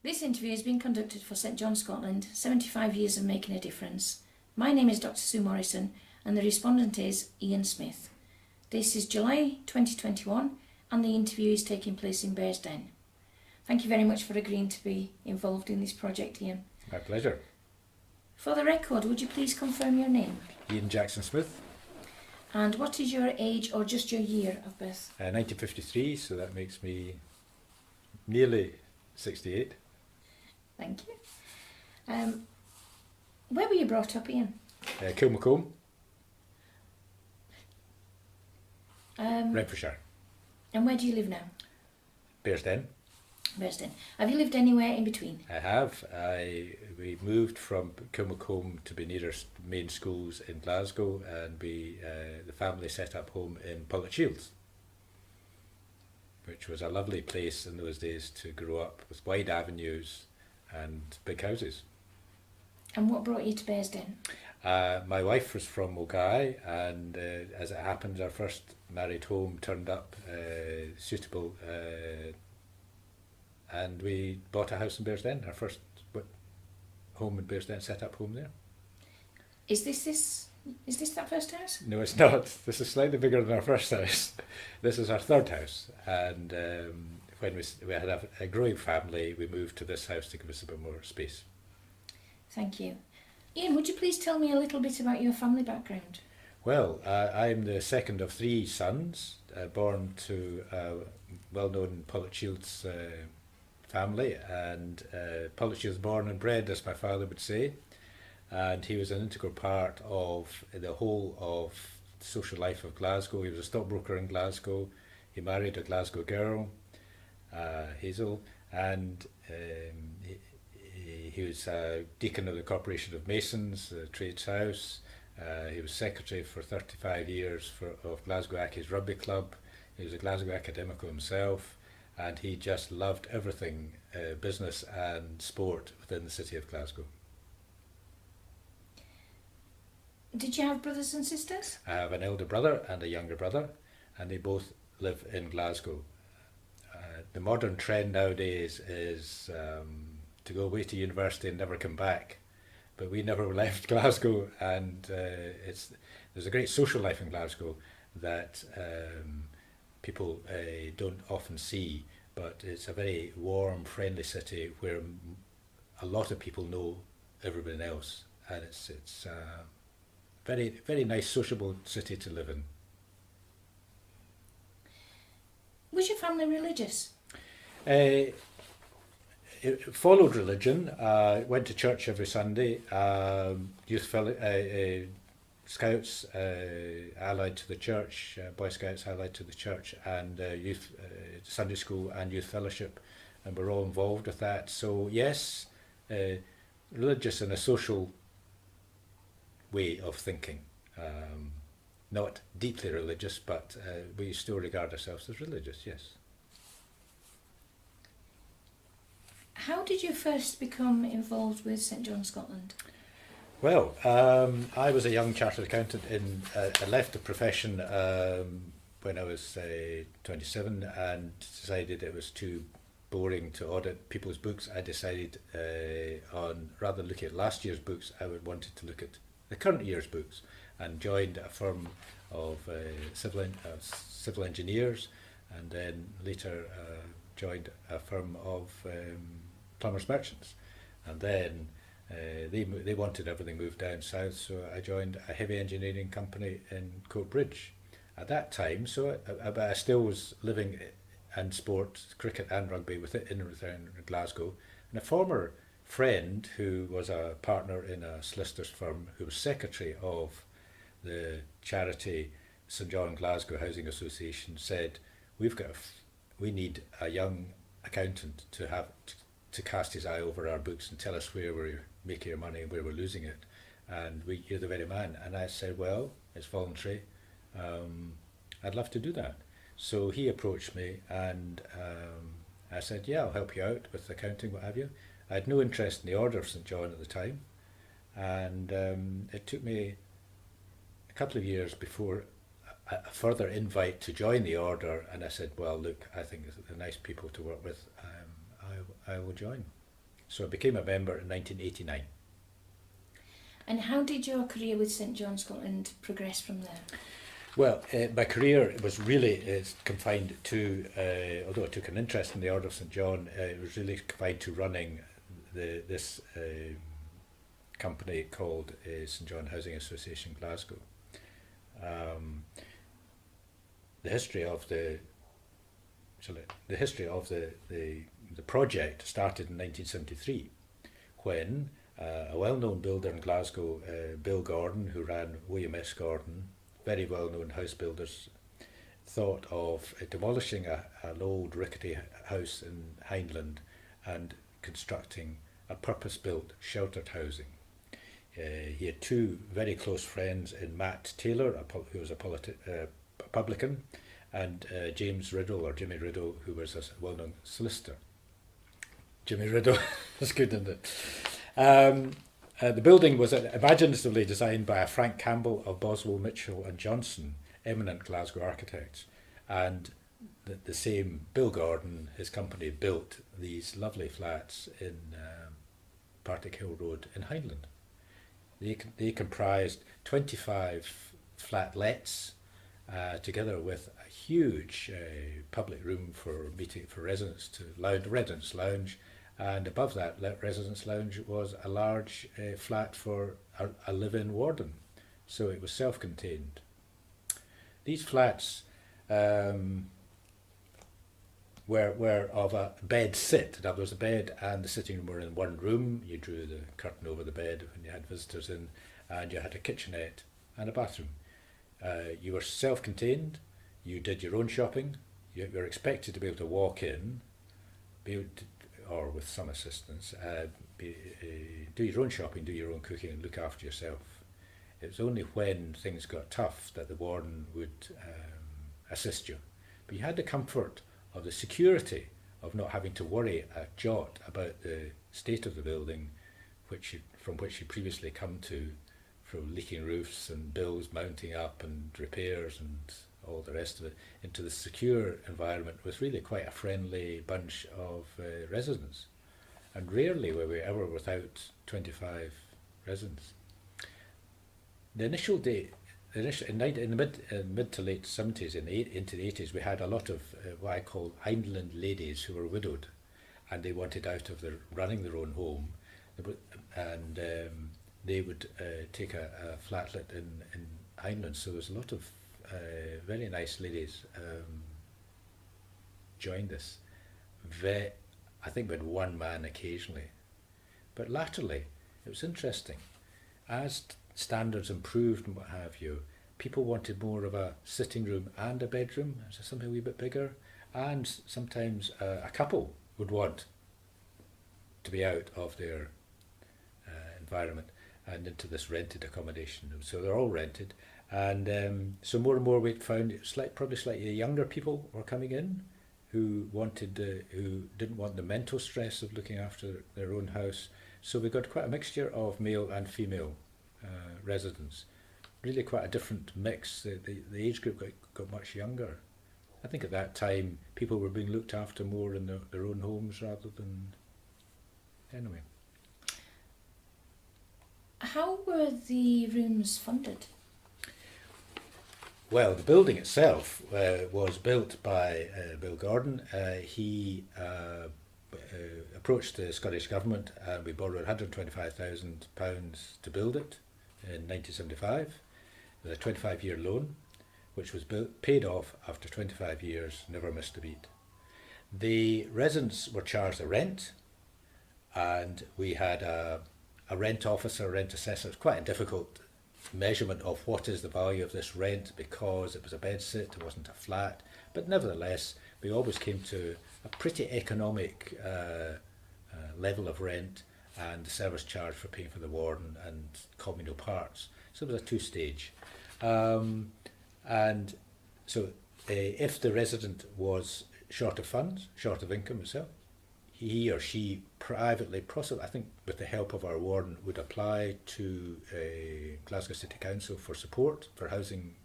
This interview has been conducted for St John Scotland, 75 years of making a difference. My name is Dr Sue Morrison and the respondent is Iain Smith. This is July 2021 and the interview is taking place in Bearsden. Thank you very much for agreeing to be involved in this project, Iain. My pleasure. For the record, would you please confirm your name? Iain Jackson Smith. And what is your age or just your year of birth? 1953, so that makes me nearly 68. Thank you. Where were you brought up, Iain? Kilmacombe, Renfrewshire. And where do you live now? Bearsden. Bearsden. Have you lived anywhere in between? I have. We moved from Kilmacombe to be near our main schools in Glasgow, and the family set up home in Shields, which was a lovely place in those days to grow up, with wide avenues and big houses. And what brought you to Bearsden? My wife was from Mulgai, and as it happened, our first married home turned up suitable, and we bought a house in Bearsden, our first home in Bearsden, set up home there. Is this that first house? No, it's not. This is slightly bigger than our first house. This is our third house, and when we had a growing family, we moved to this house to give us a bit more space. Thank you. Iain, would you please tell me a little bit about your family background? Well, I'm the second of three sons, born to a well-known Shields family, and Shields born and bred, as my father would say, and he was an integral part of the whole of the social life of Glasgow. He was a stockbroker in Glasgow. He married a Glasgow girl, Hazel, and he was a deacon of the Corporation of Masons, the Trades House. He was secretary for 35 years of Glasgow Accies Rugby Club. He was a Glasgow academical himself, and he just loved everything business and sport within the city of Glasgow. Did you have brothers and sisters? I have an elder brother and a younger brother, and they both live in Glasgow. The modern trend nowadays is to go away to university and never come back, but we never left Glasgow, and there's a great social life in Glasgow that people don't often see, but it's a very warm, friendly city where a lot of people know everybody else, and it's a very, very nice, sociable city to live in. Was your family religious? It followed religion. Went to church every Sunday. Youth Scouts allied to the church, Boy Scouts allied to the church, and youth Sunday school and youth fellowship, and we're all involved with that. So yes, religious in a social way of thinking. Not deeply religious, but we still regard ourselves as religious, yes. How did you first become involved with St John Scotland? Well, I was a young chartered accountant. I left the profession when I was 27 and decided it was too boring to audit people's books. I decided on rather than looking at last year's books, I wanted to look at the current year's books, and joined a firm of civil engineers, and then later joined a firm of plumbers merchants, and then they wanted everything moved down south, so I joined a heavy engineering company in Coatbridge at that time. So I still was living in sport, cricket and rugby within Glasgow, and a former friend who was a partner in a solicitor's firm, who was secretary of the charity St John Glasgow Housing Association, said, we need a young accountant to cast his eye over our books and tell us where we're making our money and where we're losing it, and you're the very man. And I said, well, it's voluntary, I'd love to do that. So he approached me, and I said, yeah, I'll help you out with accounting, what have you. I had no interest in the Order of St John at the time, and it took me a couple of years before a further invite to join the Order, and I said, well, look, I think they're nice people to work with, I will join. So I became a member in 1989. And how did your career with St John Scotland progress from there? Well, my career was really confined to, although I took an interest in the Order of St John, it was really confined to running this company called St John Housing Association Glasgow. The history of the project started in 1973, when a well-known builder in Glasgow, Bill Gordon, who ran William S. Gordon, very well-known house builders, thought of demolishing an old rickety house in Hindland and constructing a purpose-built sheltered housing. He had two very close friends in Matt Taylor, who was a publican, and James Riddle, or Jimmy Riddle, who was a well-known solicitor. Jimmy Riddle was good, isn't it? The building was imaginatively designed by a Frank Campbell of Boswell, Mitchell and Johnson, eminent Glasgow architects. And the same Bill Gordon, his company, built these lovely flats in Partick Hill Road in Hindland. They comprised 25 flatlets, together with a huge public room for meeting for residents residence lounge, and above that residence lounge was a large flat for a live-in warden. So it was self-contained. These flats were of a bed sit. There was a bed and the sitting room were in one room. You drew the curtain over the bed when you had visitors in, and you had a kitchenette and a bathroom. You were self-contained. You did your own shopping. You were expected to be able to walk in, or with some assistance, do your own shopping, do your own cooking, and look after yourself. It was only when things got tough that the warden would assist you. But you had the comfort of the security of not having to worry a jot about the state of the building from which you previously come to, from leaking roofs and bills mounting up and repairs and all the rest of it, into the secure environment with really quite a friendly bunch of residents. And rarely were we ever without 25 residents. The initial day, in the mid to late 70s, into the 80s, we had a lot of what I call Hindland ladies who were widowed, and they wanted out of running their own home, and they would take a flatlet in Hindland. So there was a lot of very nice ladies joined us. I think we had one man occasionally, but latterly it was interesting. As standards improved and what have you, people wanted more of a sitting room and a bedroom, so something a wee bit bigger, and sometimes a couple would want to be out of their environment and into this rented accommodation. So they're all rented, and so more and more we found probably slightly younger people were coming in who didn't want the mental stress of looking after their own house. So we got quite a mixture of male and female residents. Really quite a different mix. The age group got much younger. I think at that time people were being looked after more in their own homes rather than... Anyway. How were the rooms funded? Well, the building itself was built by Bill Gordon. He approached the Scottish Government, and we borrowed £125,000 to build it in 1975 with a 25-year loan, which was paid off after 25 years, never missed a beat. The residents were charged a rent, and we had a rent officer, rent assessor. It was quite a difficult measurement of what is the value of this rent, because it was a bedsit, it wasn't a flat, but nevertheless we always came to a pretty economic level of rent and the service charge for paying for the warden and communal parts. So it was a two-stage, and so if the resident was short of funds, short of income himself, he or she privately, possibly, I think with the help of our warden, would apply to Glasgow City Council for support, for housing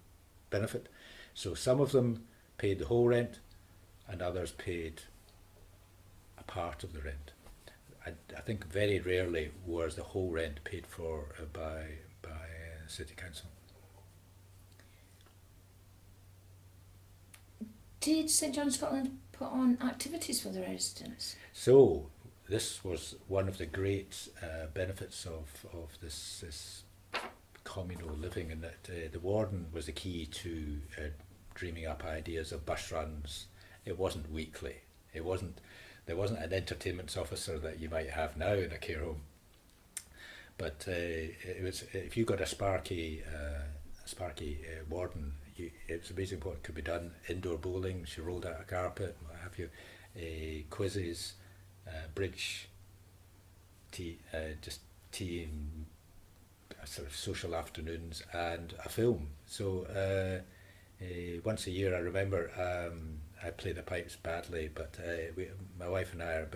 benefit. So some of them paid the whole rent and others paid a part of the rent. I think very rarely was the whole rent paid for by City Council. Did St John Scotland put on activities for the residents? So this was one of the great benefits of this communal living, in that the warden was the key to dreaming up ideas of bus runs. It wasn't weekly. There wasn't an entertainments officer that you might have now in a care home. But it was, if you got a sparky warden, it was amazing what could be done. Indoor bowling, she rolled out a carpet, what have you, quizzes, bridge, tea and sort of social afternoons, and a film. So once a year, I remember, I play the pipes badly, but my wife and I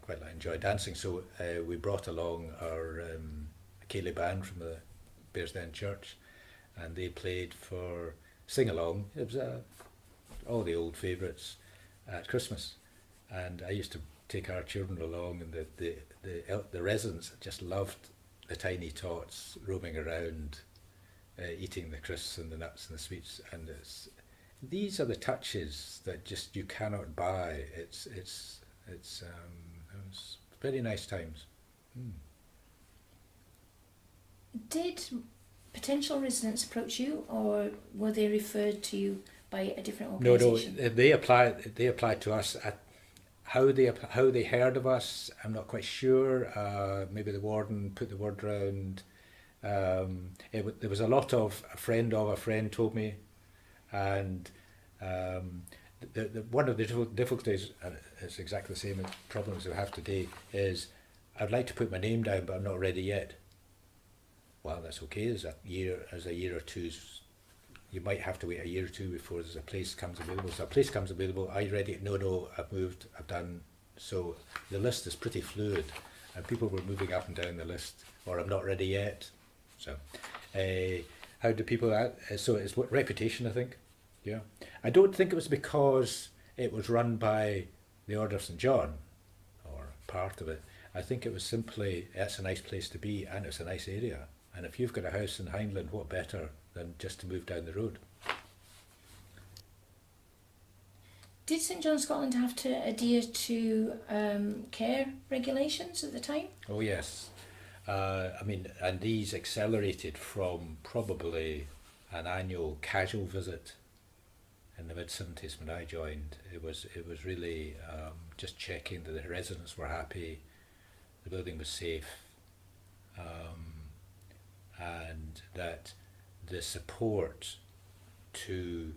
quite enjoy dancing. So we brought along our Ceilidh band from the Bearsden Church, and they played for sing along. It was all the old favourites at Christmas, and I used to take our children along, and the residents just loved the tiny tots roaming around, eating the crisps and the nuts and the sweets, and these are the touches that just you cannot buy. It was very nice times. Did potential residents approach you, or were they referred to you by a different organisation? No, they applied to us. How they heard of us, I'm not quite sure. Maybe the warden put the word round. There was a lot of a friend told me, and one of the difficulties, and it's exactly the same problems we have today, is I'd like to put my name down, but I'm not ready yet. Well, that's okay. There's a year or two. You might have to wait a year or two before there's a place comes available. So a place comes available. Are you ready? No, I've moved. I've done. So the list is pretty fluid, and people were moving up and down the list. Or I'm not ready yet. So, how do people act? So it's what reputation, I think. Yeah, I don't think it was because it was run by the Order of St John, or part of it. I think it was simply it's a nice place to be, and it's a nice area. And if you've got a house in Hindland, what better than just to move down the road? Did St John Scotland have to adhere to care regulations at the time? Oh yes. And these accelerated from probably an annual casual visit in the mid-70s when I joined. It was really just checking that the residents were happy, the building was safe, and that the support to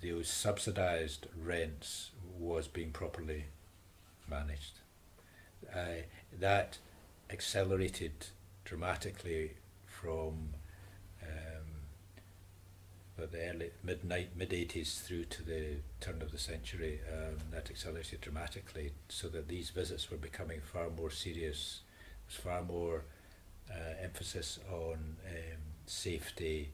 those subsidised rents was being properly managed. That accelerated dramatically from the early mid-80s through to the turn of the century. That accelerated dramatically, so that these visits were becoming far more serious. There was far more emphasis on safety,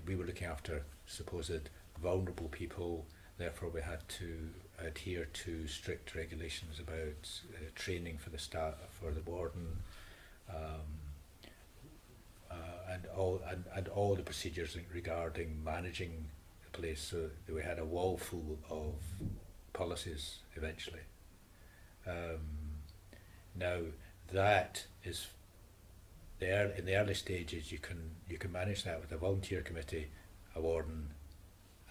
we were looking after supposed vulnerable people, therefore we had to adhere to strict regulations about training for the staff, for the warden, and all the procedures regarding managing the place. So we had a wall full of policies eventually. Now that is in the early stages, you can manage that with a volunteer committee, a warden,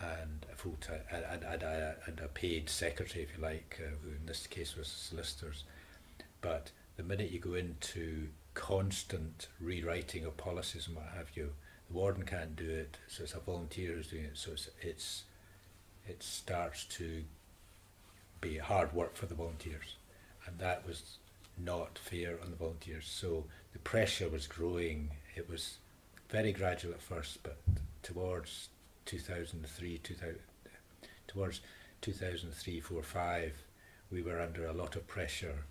and a full time and a paid secretary, if you like, who in this case was solicitors. But the minute you go into constant rewriting of policies and what have you, the warden can't do it, so it's a volunteer who's doing it. So it starts to be hard work for the volunteers, and that was not fair on the volunteers. So the pressure was growing. It was very gradual at first, but towards 2003, 4, 5, we were under a lot of pressure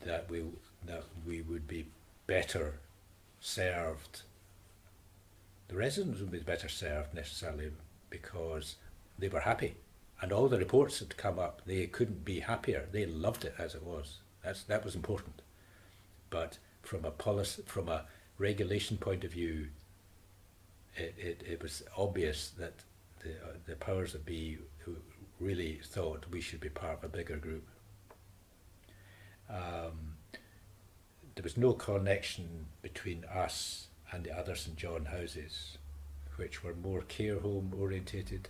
that we would be better served. The residents would be better served necessarily because they were happy, And all the reports that come up, they couldn't be happier. They loved it as it was. That was important. But from a policy, from a regulation point of view, it was obvious that the powers that be who really thought we should be part of a bigger group. There was no connection between us and the other St John houses, which were more care home orientated,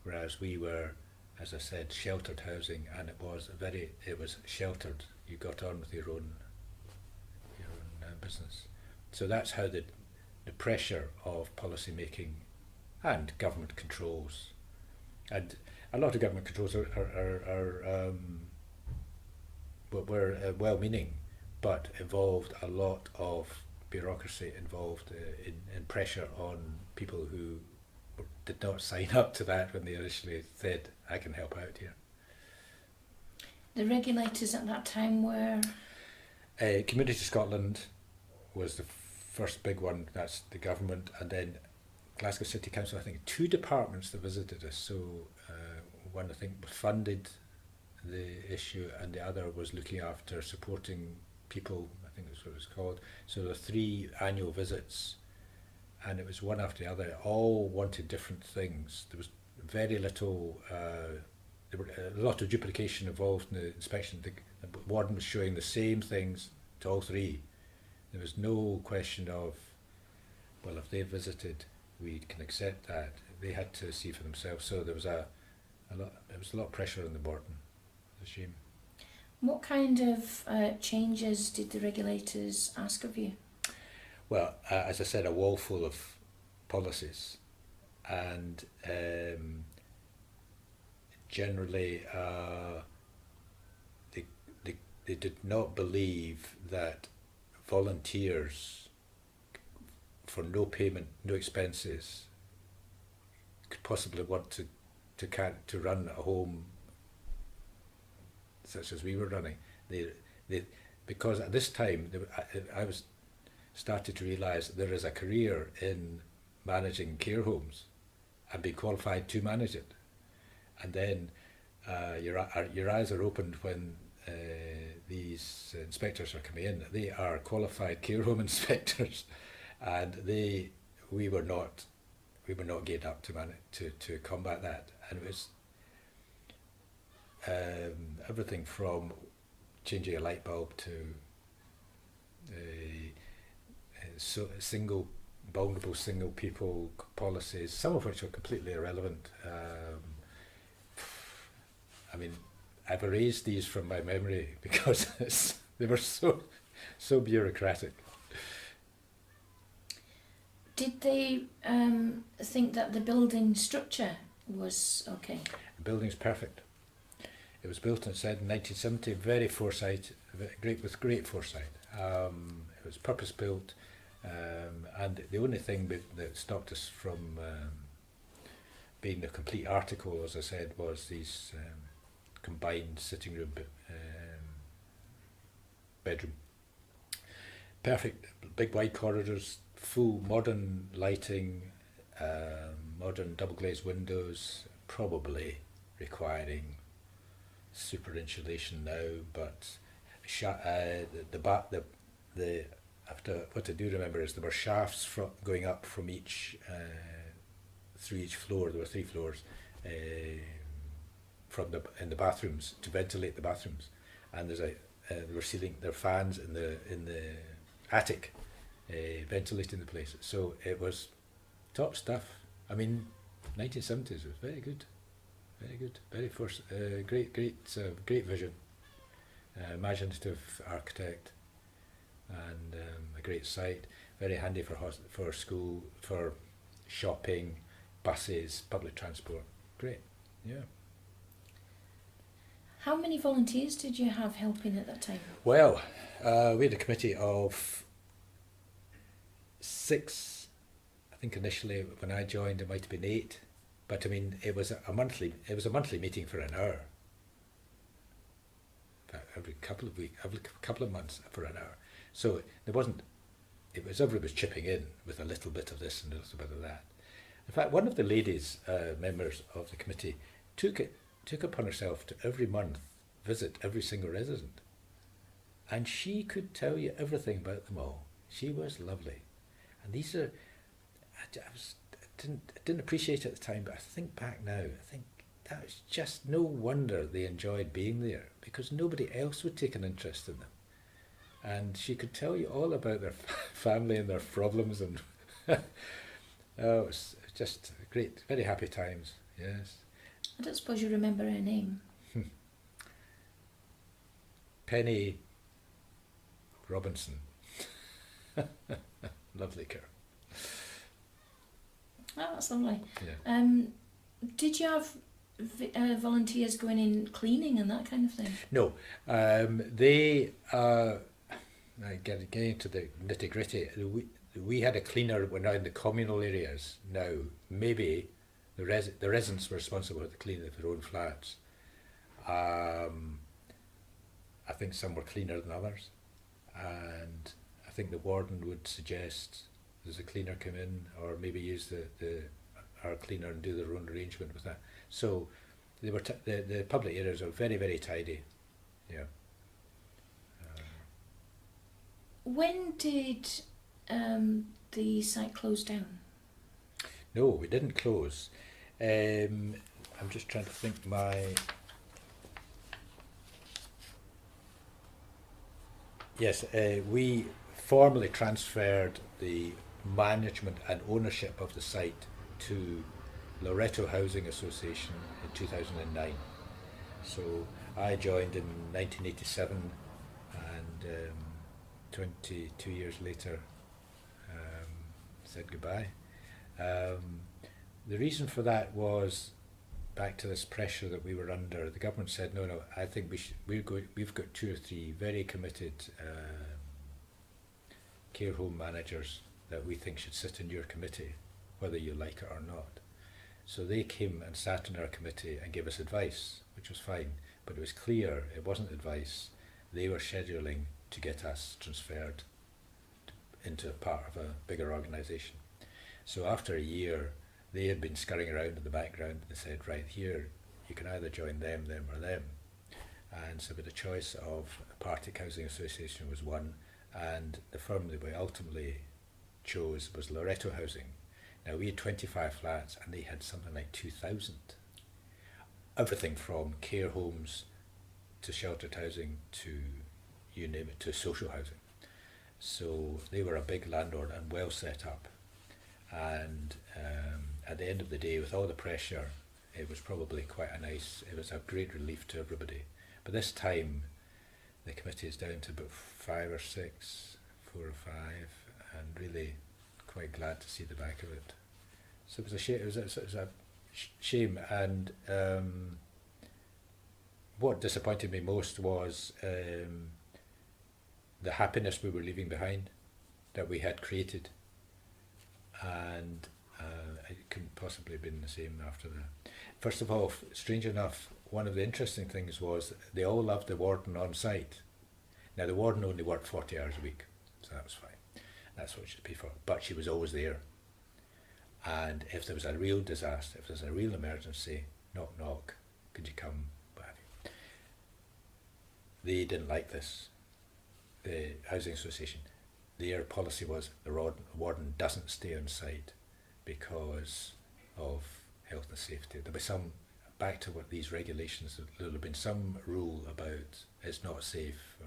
whereas we were, as I said, sheltered housing, and it was sheltered. You got on with your own business. So that's how the pressure of policy making and government controls, and a lot of government controls were well-meaning, but involved a lot of bureaucracy, involved in pressure on people who did not sign up to that when they initially said, I can help out here. The regulators at that time were? Community Scotland was the first big one, that's the government, and then Glasgow City Council, I think 2 departments that visited us. So one, I think, funded the issue, and the other was looking after supporting people, I think that's what it was called. So there were 3 annual visits, and it was one after the other. All wanted different things. There was very little, there were a lot of duplication involved in the inspection. The warden was showing the same things to all 3. There was no question of, well, if they visited, we can accept that. They had to see for themselves. So there was a lot of pressure on the warden. It's a shame. What kind of changes did the regulators ask of you? Well, as I said, a wall full of policies, and generally they did not believe that volunteers for no payment, no expenses, could possibly want to run a home such as we were running. Because at this time I was started to realise there is a career in managing care homes and be qualified to manage it, and then your eyes are opened when these inspectors are coming in. They are qualified care home inspectors, and we were not geared up to combat that. And it was everything from changing a light bulb to vulnerable single people policies, some of which are completely irrelevant. I mean, I've erased these from my memory because they were so bureaucratic. Did they think that the building structure was okay? The building's perfect. It was built and said in 1970, very foresight, with great foresight. It was purpose built, and the only thing that stopped us from being a complete article, as I said, was these combined sitting room bedroom. Perfect, big wide corridors, full modern lighting, modern double glazed windows, probably requiring super insulation now, but what I do remember is there were shafts going up from through each floor. There were 3 floors in the bathrooms to ventilate the bathrooms, and there were fans in the attic ventilating the place. So it was top stuff. I mean, 1970s was very good. Very good, great vision, imaginative architect, and a great site. Very handy for school, for shopping, buses, public transport. Great, yeah. How many volunteers did you have helping at that time? Well, we had a committee of 6. I think initially when I joined it might have been 8. But I mean, it was a monthly meeting for an hour. Every couple of months for an hour. So it was everybody was chipping in with a little bit of this and a little bit of that. In fact, one of the ladies, members of the committee, took upon herself to every month visit every single resident, and she could tell you everything about them all. She was lovely, and these are I didn't appreciate it at the time, but I think back now, I think that was just no wonder they enjoyed being there, because nobody else would take an interest in them. And she could tell you all about their family and their problems, and oh, it was just great, very happy times. Yes. I don't suppose you remember her name. Penny Robinson. Lovely girl. Oh, that's lovely. Yeah. Did you have volunteers going in cleaning and that kind of thing? No, they getting into the nitty gritty. We had a cleaner when out in the communal areas. Now maybe the residents were responsible for the cleaning of their own flats. I think some were cleaner than others, and I think the warden would suggest there's a cleaner come in, or maybe use our cleaner and do their own arrangement with that. So they were the public areas are very, very tidy. Yeah. When did the site close down? No, we didn't close. I'm just trying to think. Yes, we formally transferred the management and ownership of the site to Loreto Housing Association in 2009. So I joined in 1987, and 22 years later said goodbye. The reason for that was back to this pressure that we were under. The government said, no, I think we've got 2 or 3 very committed care home managers that we think should sit in your committee, whether you like it or not. So they came and sat in our committee and gave us advice, which was fine, but it was clear it wasn't advice. They were scheduling to get us transferred into a part of a bigger organisation. So after a year, they had been scurrying around in the background, and they said, right, here, you can either join them or them. And so with the choice of Partick Housing Association was one, and the firm that we ultimately chose was Loreto Housing. Now we had 25 flats and they had something like 2,000. Everything from care homes to sheltered housing to, you name it, to social housing. So they were a big landlord and well set up. And at the end of the day, with all the pressure, it was probably quite it was a great relief to everybody. But this time, the committee is down to about 5 or 6, 4 or 5, and really quite glad to see the back of it. So it was a shame. It was a shame, and what disappointed me most was the happiness we were leaving behind, that we had created, and it couldn't possibly have been the same after that. First of all, strange enough, one of the interesting things was they all loved the warden on site. Now the warden only worked 40 hours a week, so that was fine. That's what she'd pay for. But she was always there. And if there was a real disaster, if there was a real emergency, knock knock, could you come? What have you? They didn't like this. The Housing Association, their policy was the warden doesn't stay on site because of health and safety. There'll be some, back to what these regulations, there'll have been some rule about it's not safe,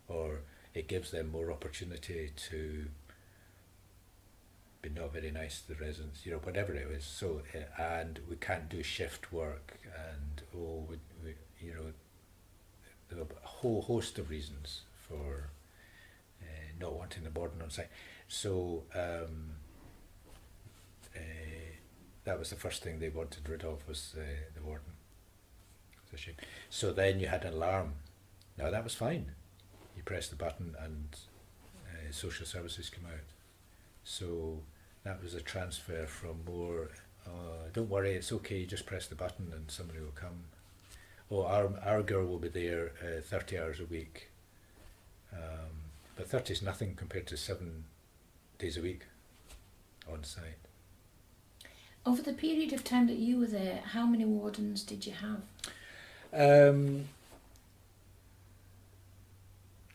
or it gives them more opportunity to be not very nice to the residents, whatever it is. So, and we can't do shift work, and there are a whole host of reasons for not wanting the warden on site. So that was the first thing they wanted rid of, was the warden. It's a shame. So then you had an alarm. Now that was fine. You press the button and social services come out. So that was a transfer from more, don't worry, it's okay, you just press the button and somebody will come. Oh, our girl will be there 30 hours a week. But 30 is nothing compared to 7 days a week on site. Over the period of time that you were there, how many wardens did you have?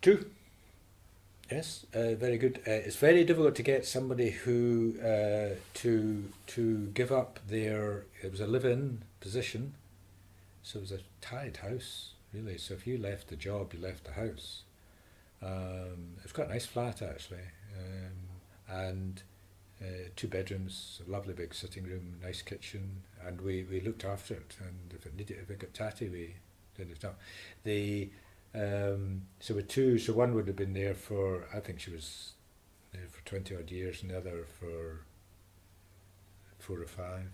2. Yes, very good. It's very difficult to get somebody who to give up their. It was a live-in position, so it was a tied house really. So if you left the job, you left the house. It was quite a nice flat actually, and 2 bedrooms, a lovely big sitting room, nice kitchen, and we looked after it. And if it got tatty, we did it up. So with 2, so one would have been there for, I think she was there for 20 odd years, and the other for 4 or 5.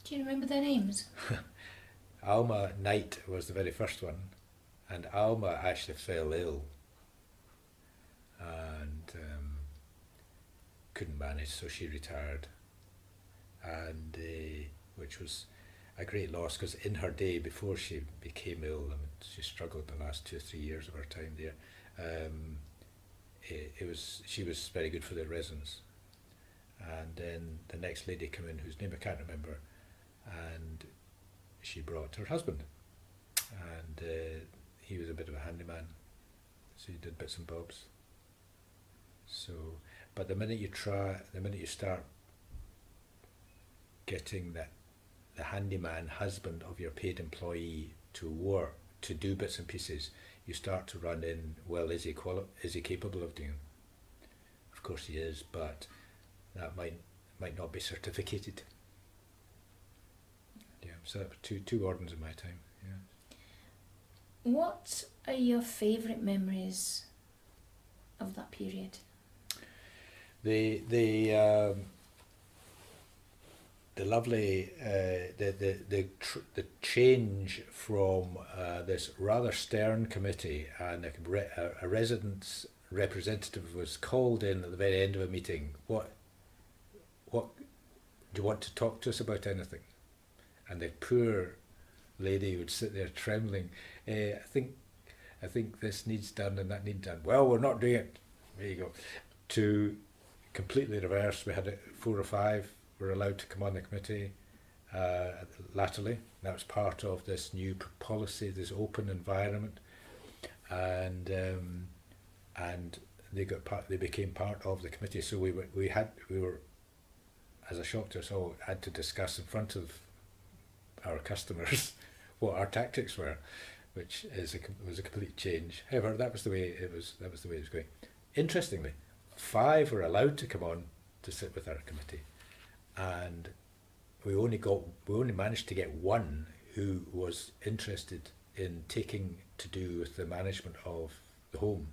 Do you remember their names? Alma Knight was the very first one, and Alma actually fell ill and couldn't manage, so she retired, and which was a great loss, because in her day before she became ill, I mean, she struggled the last 2 or 3 years of her time there. She was very good for the residents, and then the next lady came in, whose name I can't remember, and she brought her husband, and he was a bit of a handyman, so he did bits and bobs. So, but the minute you start getting the handyman husband of your paid employee to work, to do bits and pieces, you start to run in, well, is he capable of doing? Of course he is, but that might not be certificated. Yeah, so that was two wardens in my time. Yeah. What are your favourite memories of that period? The lovely the change from this rather stern committee, and a residents representative was called in at the very end of a meeting. What do you want to talk to us about anything? And the poor lady would sit there trembling. I think this needs done and that needs done. Well, we're not doing it. There you go. To completely reverse, we had 4 or 5 were allowed to come on the committee latterly. That was part of this new policy, this open environment, and they became part of the committee. So we were, as a shock to us all, had to discuss in front of our customers what our tactics were, which was a complete change. However, that was the way it was going. Interestingly, 5 were allowed to come on to sit with our committee, and we only managed to get 1 who was interested in taking to do with the management of the home.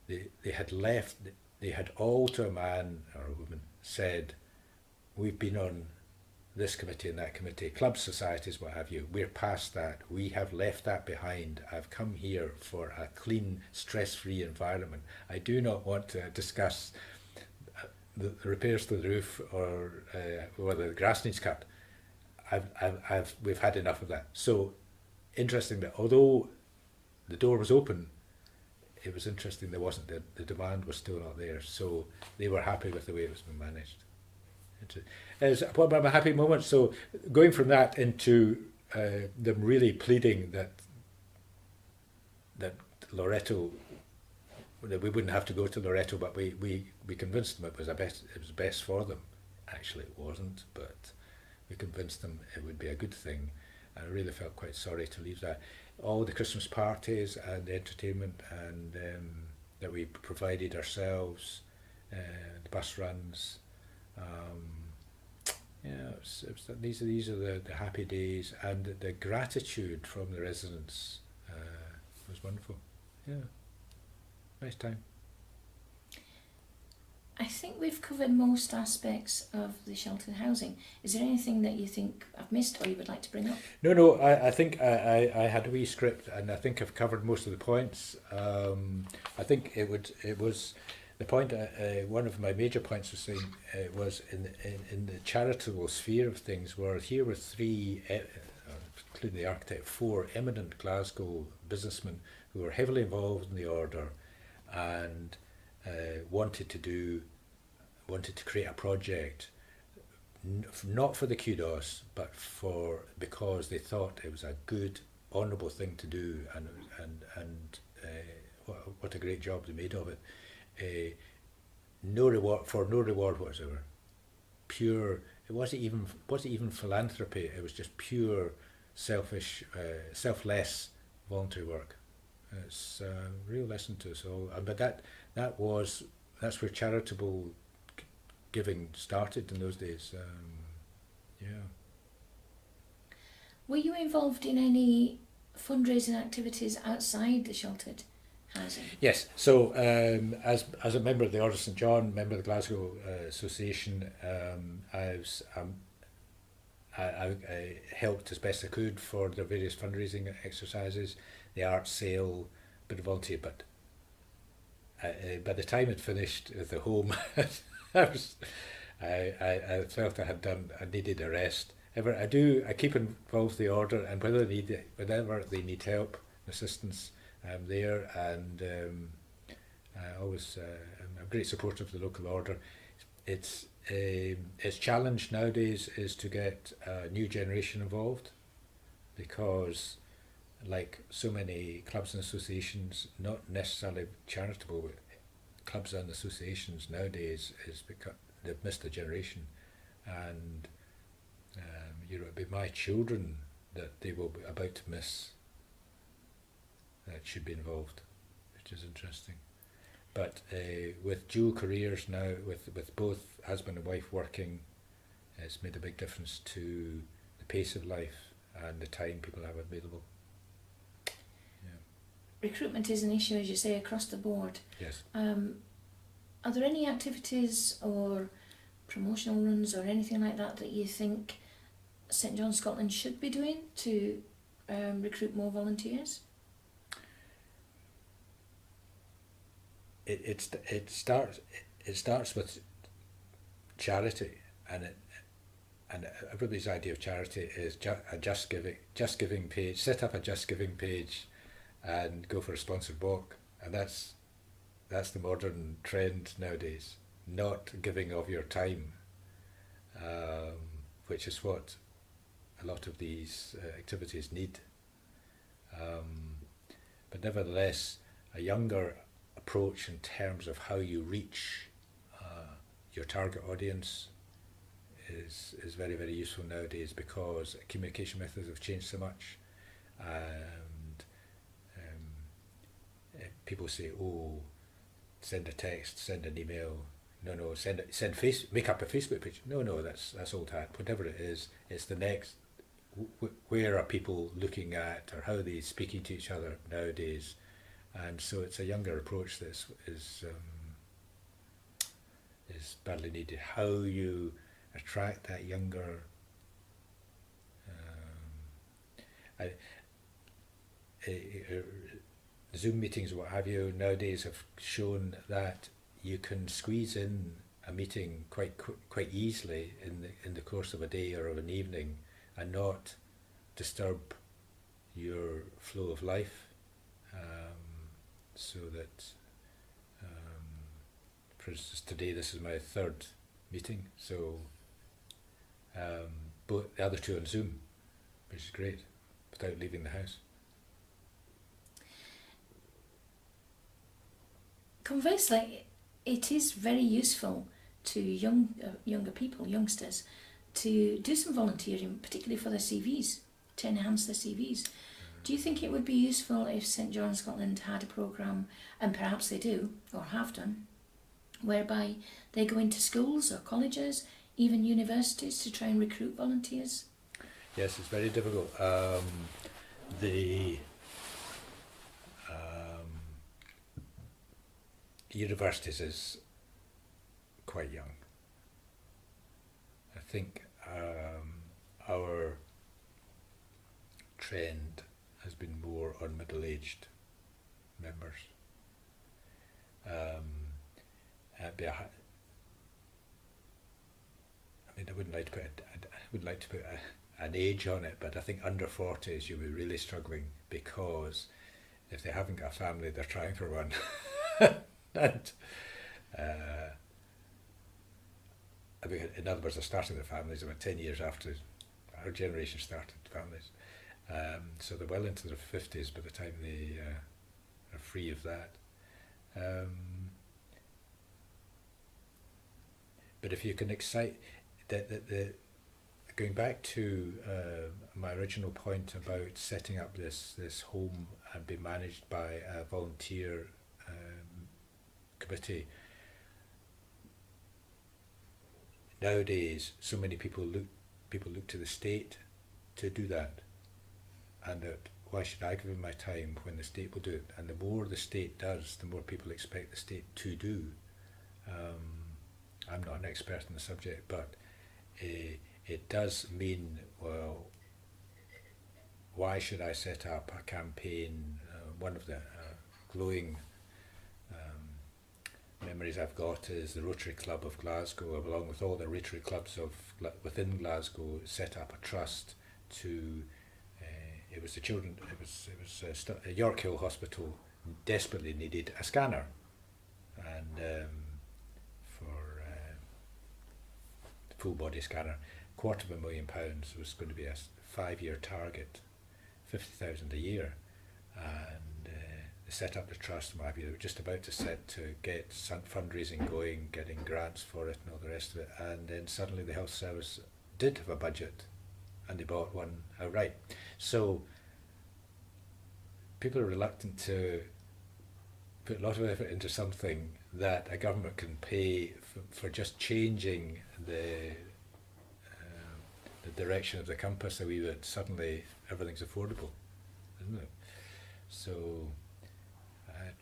They had left. They had all, to a man or a woman, said, "We've been on this committee and that committee, clubs, societies, what have you. We're past that. We have left that behind. I've come here for a clean, stress-free environment. I do not want to discuss the repairs to the roof or whether the grass needs cut. We've had enough of that." So, interesting that although the door was open, it was interesting there wasn't the demand was still not there. So they were happy with the way it was being managed. It's one of my happy moments. So going from that into them really pleading that Loreto, that we wouldn't have to go to Loreto, but we convinced them it was best for them. Actually, it wasn't, but we convinced them it would be a good thing. I really felt quite sorry to leave that. All the Christmas parties and the entertainment and that we provided ourselves, the bus runs. These are the happy days, and the gratitude from the residents was wonderful. Yeah, nice time. I think we've covered most aspects of the sheltered housing. Is there anything that you think I've missed or you would like to bring up? No, I think I had a wee script, and I think I've covered most of the points. I think it was the point. One of my major points was saying was in the charitable sphere of things. Where here were 3, including the architect, 4 eminent Glasgow businessmen who were heavily involved in the order, and wanted to do wanted to create a project, not for the kudos, but because they thought it was a good, honourable thing to do, and what a great job they made of it. No reward whatsoever. Pure. It wasn't even philanthropy. It was just pure, selfless voluntary work. It's a real lesson to us all. But that's where charitable giving started in those days. Yeah. Were you involved in any fundraising activities outside the sheltered housing? Yes. So as a member of the Order of St John, member of the Glasgow Association, I helped as best I could for the various fundraising exercises, the art sale, bit of volunteer. But by the time it finished with the home, I felt I needed a rest. I keep involved with the order, and whenever they need help, assistance, I'm there, and I always I'm a great supporter of the local order. Its challenge nowadays is to get a new generation involved, because like so many clubs and associations, not necessarily charitable, clubs and associations nowadays they've missed a generation, and it'll be my children that they will be about to miss that should be involved, which is interesting. But with dual careers now, with both husband and wife working, it's made a big difference to the pace of life and the time people have available. Yeah. Recruitment is an issue, as you say, across the board. Yes. Are there any activities or promotional runs or anything like that you think St John Scotland should be doing to recruit more volunteers? It starts with charity, and everybody's idea of charity is a just giving page. Set up a just giving page, and go for a sponsored walk, and that's the modern trend nowadays. Not giving of your time, which is what a lot of these activities need. But nevertheless, a younger approach in terms of how you reach your target audience is very, very useful nowadays, because communication methods have changed so much, and people say, oh, send a text, send an email. No, make up a Facebook page. No, that's old hat. Whatever it is, it's the next. Where are people looking at, or how are they speaking to each other nowadays? And so it's a younger approach that is badly needed. How you attract that younger. Zoom meetings, what have you, nowadays have shown that you can squeeze in a meeting quite easily in the course of a day or of an evening, and not disturb your flow of life. So that, for instance, today this is my third meeting, so both the other two on Zoom, which is great, without leaving the house. Conversely, it is very useful to younger people, youngsters, to do some volunteering, particularly for their CVs, to enhance their CVs. Do you think it would be useful if St John Scotland had a programme, and perhaps they do, or have done, whereby they go into schools or colleges, even universities, to try and recruit volunteers? Yes, it's very difficult. The universities is quite young. I think our trend has been more on middle-aged members. I wouldn't like to put an age on it, but I think under 40s you'll be really struggling, because if they haven't got a family, they're trying for one. And mean, in other words, they're starting their families about 10 years after our generation started families. So they're well into their 50s by the time they are free of that. But if you can excite, going back to my original point about setting up this home and be managed by a volunteer committee, nowadays so many people look to the state to do that, and that why should I give them my time when the state will do it? And the more the state does, the more people expect the state to do. I'm not an expert in the subject, but it does mean, well, why should I set up a campaign? One of the glowing memories I've got is the Rotary Club of Glasgow, along with all the Rotary clubs within Glasgow, set up a trust to. It was the children. It was York Hill Hospital desperately needed a scanner, and for the full body scanner, £250,000 was going to be a 5-year target, 50,000 a year, and they set up the trust. And what have you. They were just about to get fundraising going, getting grants for it, and all the rest of it. And then suddenly the health service did have a budget, and they bought one outright. So people are reluctant to put a lot of effort into something that a government can pay for just changing the direction of the compass a wee bit. Suddenly everything's affordable, isn't it? So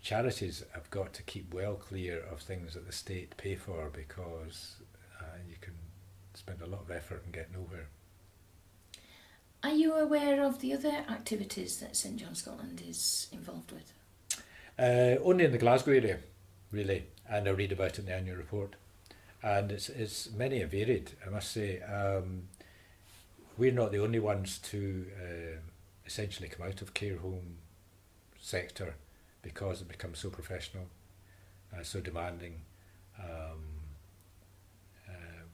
charities have got to keep well clear of things that the state pay for, because you can spend a lot of effort and get nowhere. Are you aware of the other activities that St John Scotland is involved with? Only in the Glasgow area, really, and I read about it in the annual report. And it's many and varied, I must say. We're not the only ones to essentially come out of care home sector, because it becomes so professional, so demanding.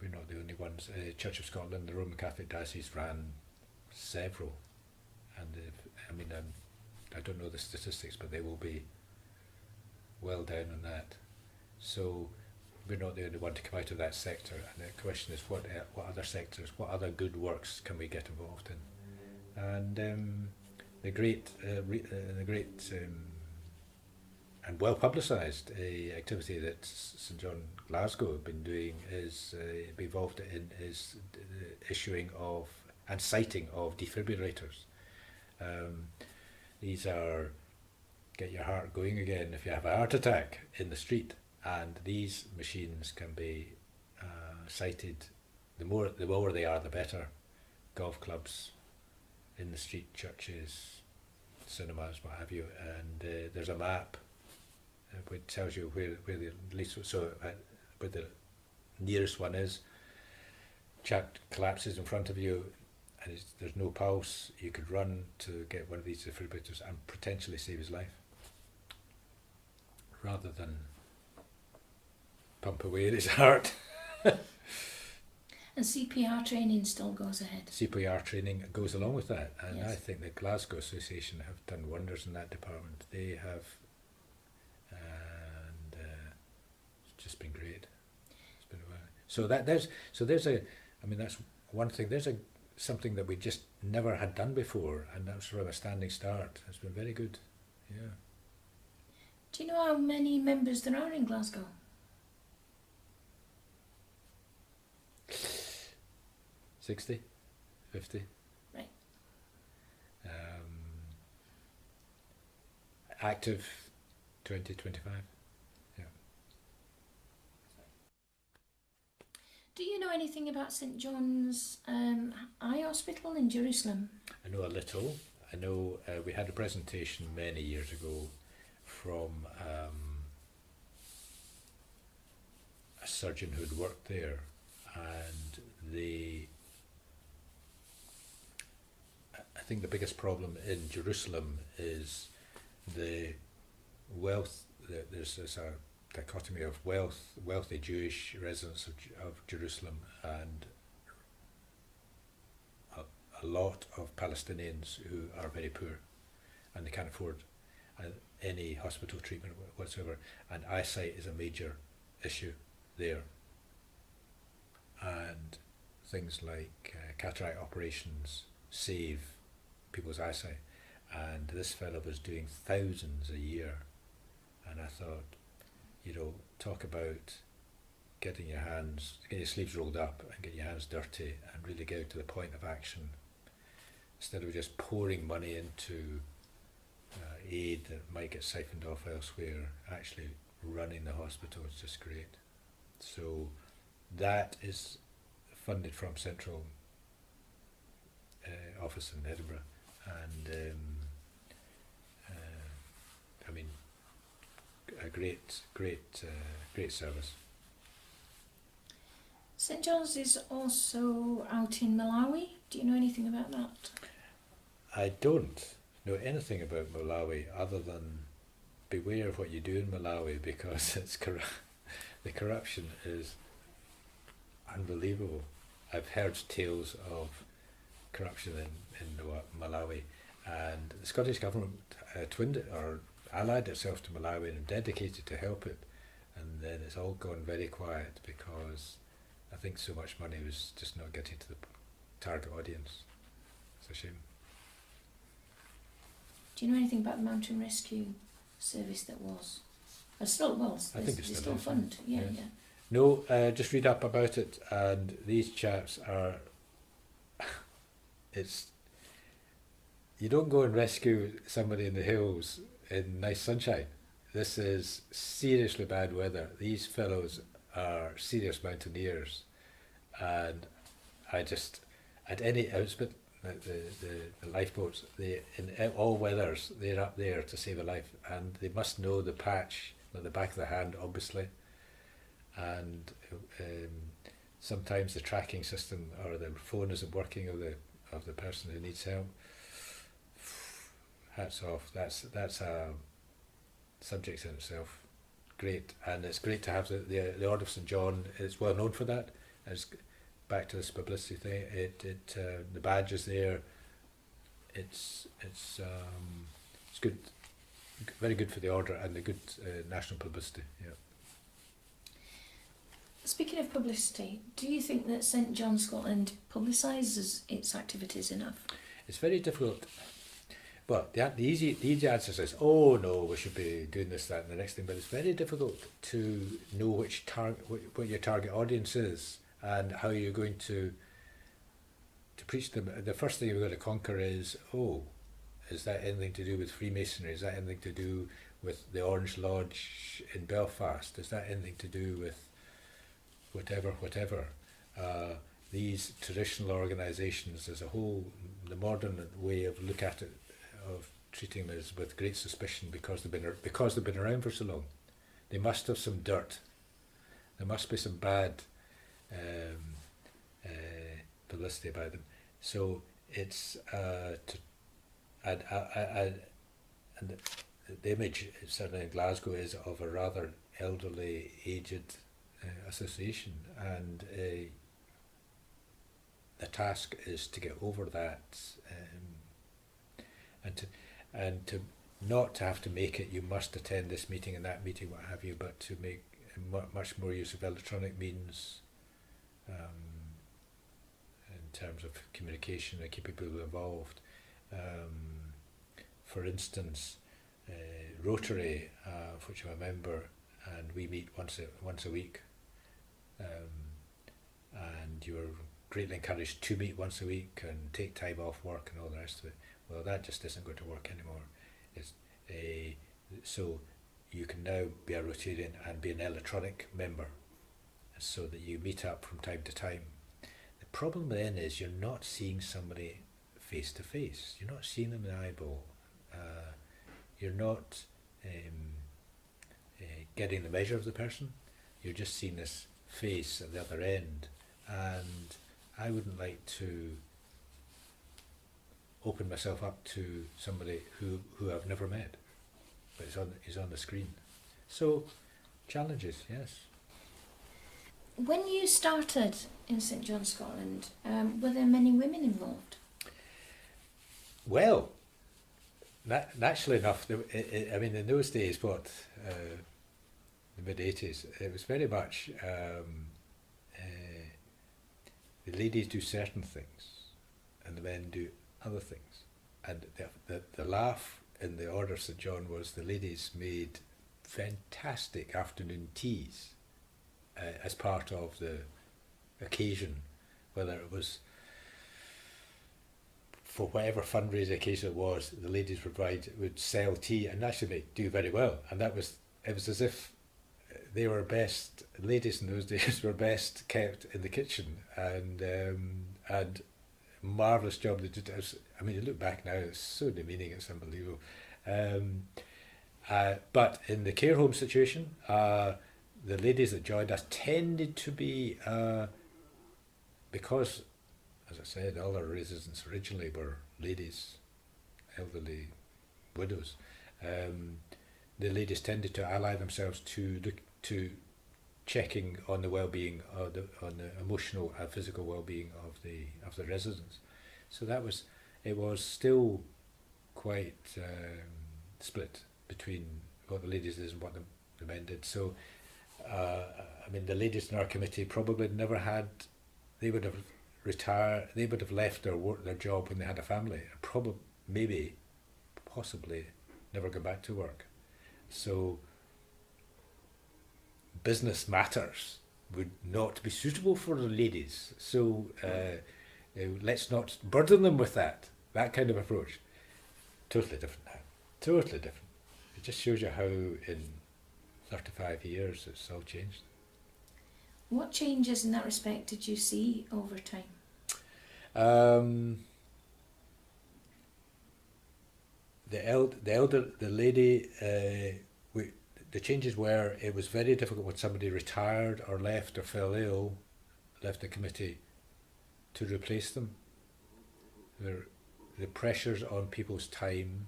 We're not the only ones. Church of Scotland, the Roman Catholic Diocese, ran several, and I don't know the statistics, but they will be well down on that. So we're not the only one to come out of that sector, and the question is what other sectors, what other good works can we get involved in? And the great and well publicised activity that St John Glasgow have been doing is be involved in is the issuing of and siting of defibrillators. These are get your heart going again if you have a heart attack in the street, and these machines can be sited. The more they are, the better. Golf clubs, in the street, churches, cinemas, what have you, and there's a map which tells you where the least where the nearest one is. Chap collapses in front of you, and there's no pulse. You could run to get one of these defibrillators and potentially save his life, rather than pump away at his heart. And CPR training still goes ahead. CPR training goes along with that, and yes. I think the Glasgow Association have done wonders in that department. They have, and it's just been great. It's been that's one thing. There's something that we just never had done before, and that's from a standing start. It's been very good. Yeah. Do you know how many members there are in Glasgow? 60, 50. Right. Active 20, 25. Yeah. Do you know anything about St John's Eye Hospital in Jerusalem? I know a little. I know we had a presentation many years ago from a surgeon who'd worked there, and I think the biggest problem in Jerusalem is the wealth. There's a dichotomy of wealthy Jewish residents of Jerusalem, and a lot of Palestinians who are very poor, and they can't afford any hospital treatment whatsoever. And eyesight is a major issue there. And things like cataract operations save people's eyesight. And this fellow was doing thousands a year. And I thought, talk about getting your sleeves rolled up and getting your hands dirty and really get to the point of action, instead of just pouring money into aid that might get siphoned off elsewhere. Actually running the hospital is just great. So that is funded from central office in Edinburgh, and a great service. St John's is also out in Malawi. Do you know anything about that? I don't know anything about Malawi other than beware of what you do in Malawi, because it's the corruption is unbelievable. I've heard tales of corruption in Malawi, and the Scottish government twinned it or allied itself to Malawi and dedicated to help it, and then it's all gone very quiet because I think so much money was just not getting to the target audience. It's a shame. Do you know anything about the mountain rescue service that was? I think it's still fund. Yeah. No, just read up about it, and these chaps are. You don't go and rescue somebody in the hills in nice sunshine. This is seriously bad weather. These fellows are serious mountaineers, and I was a bit the lifeboats. In all weathers, they're up there to save a life, and they must know the patch at the back of the hand, obviously. And sometimes the tracking system or the phone isn't working of the person who needs help. Hats off. That's a subject in itself. Great, and it's great to have the Order of St John. It's well known for that. It's back to this publicity thing. The badge is there. It's good, very good for the order, and the good national publicity. Yeah. Speaking of publicity, do you think that St John Scotland publicises its activities enough? It's very difficult. Well, the easy answer is, oh no, we should be doing this, that, and the next thing. But it's very difficult to know what your target audience is and how you're going to preach them. The first thing you've got to conquer is, is that anything to do with Freemasonry? Is that anything to do with the Orange Lodge in Belfast? Is that anything to do with whatever? These traditional organisations, as a whole, the modern way of look at it, of treating them is with great suspicion, because they've been around for so long. They must have some dirt. There must be some bad publicity about them. So it's and the image certainly in Glasgow is of a rather elderly, aged association, and the task is to get over that, and to not to have to make it, you must attend this meeting and that meeting, what have you, but to make much more use of electronic means in terms of communication and keeping people involved. For instance, Rotary, of which I'm a member, and we meet once a week, and you're greatly encouraged to meet once a week and take time off work and all the rest of it. Well, that just isn't going to work anymore. So you can now be a Rotarian and be an electronic member, so that you meet up from time to time. The problem then is you're not seeing somebody face to face. You're not seeing them in the eyeball. You're not getting the measure of the person. You're just seeing this face at the other end, and I wouldn't like to open myself up to somebody who I've never met, but is on the screen. So challenges, yes. When you started in St John, Scotland, were there many women involved? Well, naturally enough, I mean, in those days, the mid-80s, it was very much the ladies do certain things and the men do other things. And the laugh in the Order of St John was the ladies made fantastic afternoon teas as part of the occasion, whether it was for whatever fundraising occasion it was, the ladies would sell tea and actually do very well. And it was as if they were best, ladies in those days were best kept in the kitchen, and marvellous job they did. I mean, you look back now, it's so demeaning, it's unbelievable. But in the care home situation, the ladies that joined us tended to be, because, as I said, all our residents originally were ladies, elderly widows. The ladies tended to ally themselves to checking on the well-being, on the emotional and physical well-being of the residents. So it was still quite split between what the ladies did and what the men did. So, I mean, the ladies in our committee probably never had. They would have retired. They would have left their job when they had a family. Maybe, possibly, never go back to work. So, business matters would not be suitable for the ladies. So, let's not burden them with that kind of approach. Totally different now. Totally different. It just shows you how in 35 years it's all changed. What changes in that respect did you see over time? The lady, the changes were, it was very difficult when somebody retired or left or fell ill, left the committee, to replace them. The pressures on people's time.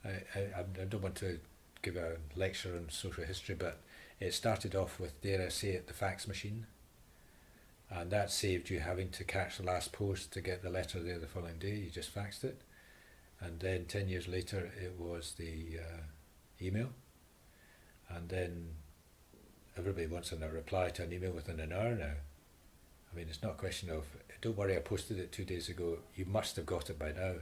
I don't want to give a lecture on social history, but it started off with, dare I say it, the fax machine, and that saved you having to catch the last post to get the letter there the following day. You just faxed it, and then 10 years later it was the email, and then everybody wants a reply to an email within an hour now. I mean, it's not a question of, don't worry, I posted it 2 days ago, you must have got it by now.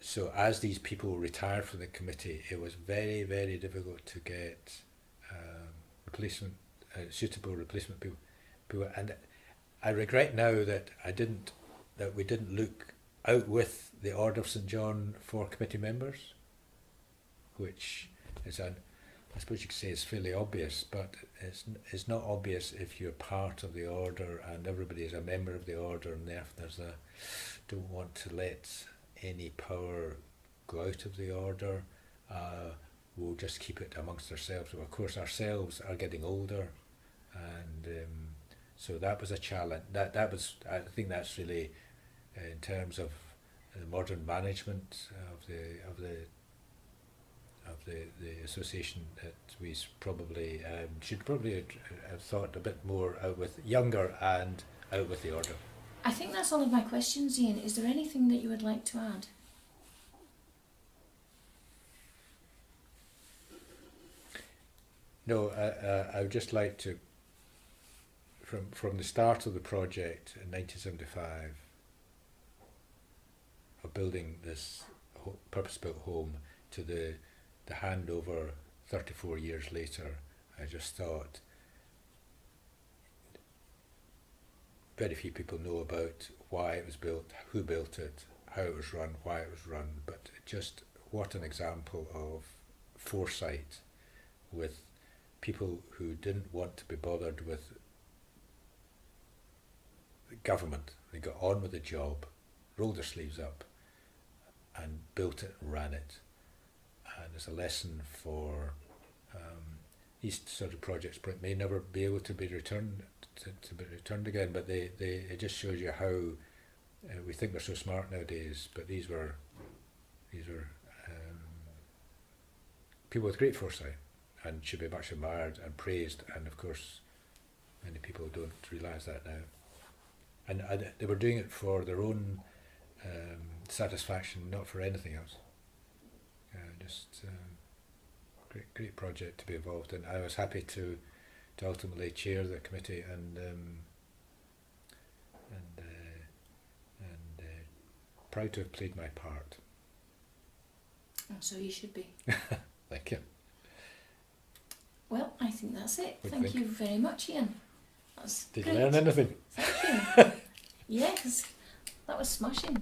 So as these people retired from the committee, it was very, very difficult to get suitable replacement people. And I regret now that we didn't look out with the Order of St John for committee members, which is I suppose you could say it's fairly obvious, but it's not obvious if you're part of the order and everybody is a member of the order, and therefore don't want to let any power go out of the order. We'll just keep it amongst ourselves. Well, of course, ourselves are getting older, and so that was a challenge. That was, I think, that's really in terms of the modern management of the association, that we should probably have thought a bit more out with younger and out with the order. I think that's all of my questions, Iain. Is there anything that you would like to add? No, I would just like to, from the start of the project in 1975, of building this purpose-built home, to the handover 34 years later, I just thought very few people know about why it was built, who built it, how it was run, why it was run, but just what an example of foresight, with people who didn't want to be bothered with the government. They got on with the job, rolled their sleeves up, and built it and ran it. And it's a lesson for these sort of projects may never be able to be returned again, but it just shows you how we think we're so smart nowadays, but these were people with great foresight and should be much admired and praised, and of course many people don't realise that now. And they were doing it for their own satisfaction, not for anything else. Great project to be involved in. I was happy to ultimately chair the committee, and proud to have played my part. Oh, so you should be. Thank you. Well, I think that's it. What do Thank you you very much, Ian. That's Did great. you learn anything? Thank you. Yes, that was smashing.